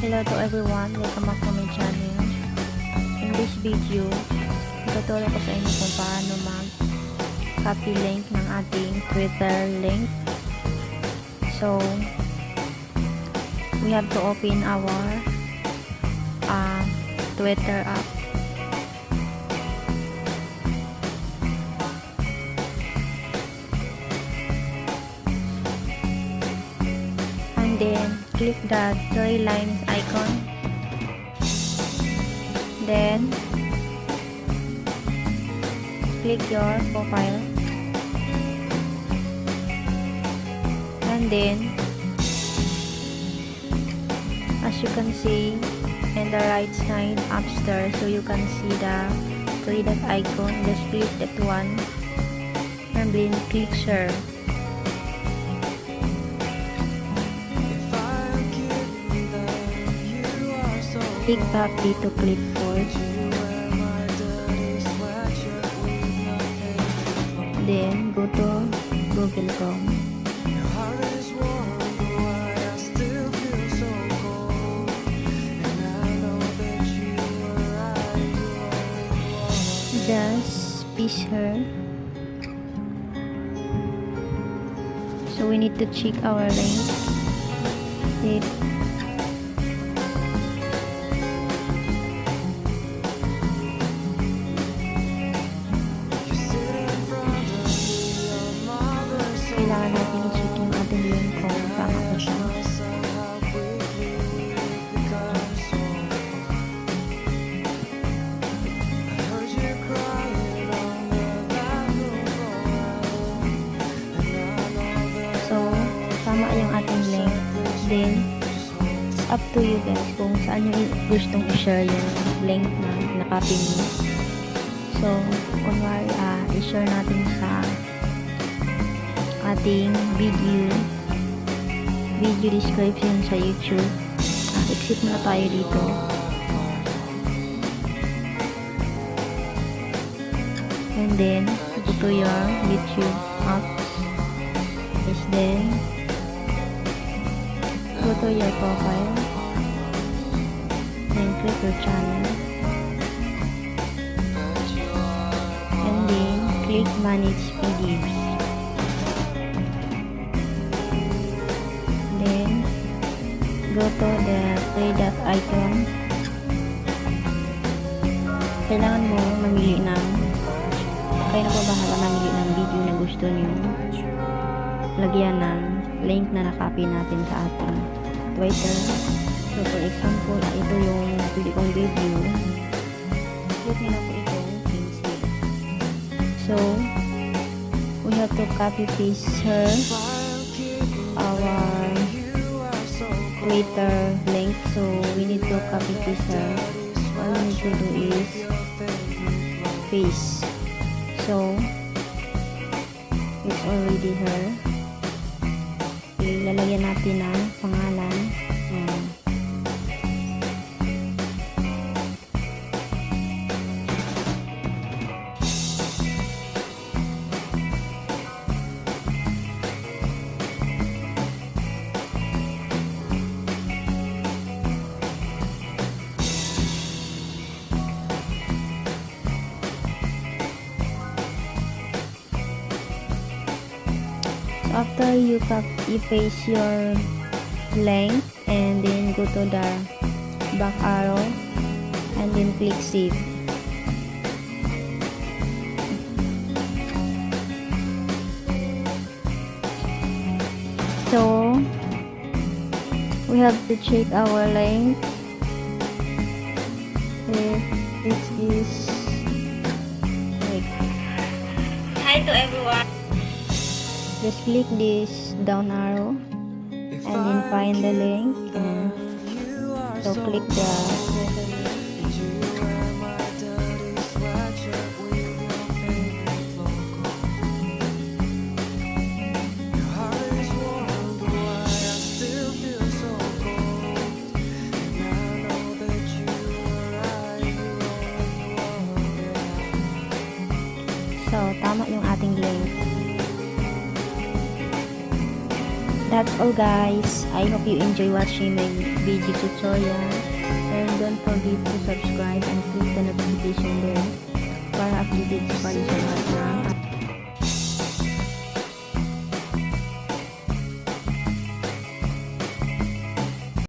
Hello to everyone, welcome back to my channel. In this video, ituturo ko sa inyo kung paano mag-copy link ng ating Twitter link. So, we have to open our Twitter app. And then, click the three lines icon. Then, click your profile. And then, as you can see, in the right side upstairs, so you can see the three dot icon. Just click that one. And then, click share. Click copy to clipboard. Then go to Google Chrome. Just paste her. So we need to check our link. Kailangan natin i-check yung ating link kung tama po siya. So, tama yung ating link. Then, it's up to you guys kung saan yung gustong i-share yung link na nakopy mo. So, kunwari, i-share natin sa ating video description sa YouTube. Exit muna tayo dito. And then, go to your YouTube apps. Then, go to your profile. Then, click your channel. And then, click manage videos. Go to the three dot icon. Kailangan mo mamili ng kayo na po bahala mamili ng video na gusto niyo lagyan ng link na nakopy natin sa ating Twitter. So for example, ito yung pili kong video. Click nyo na po itong pencil. So we have to copy paste her our Twitter link, so we need to copy paste her. All we need to do is paste. So it's already her. Ilalagyan natin ang pangalan. After you paste your link and then go to the back arrow and then click save. So we have to check our link if it is like. Hi to everyone. Just click this down arrow and then find the link, and so click the tama yung ating link. That's all guys. I hope you enjoy watching my video tutorial. And don't forget to subscribe and click the notification bell para updated pa kayo sa mga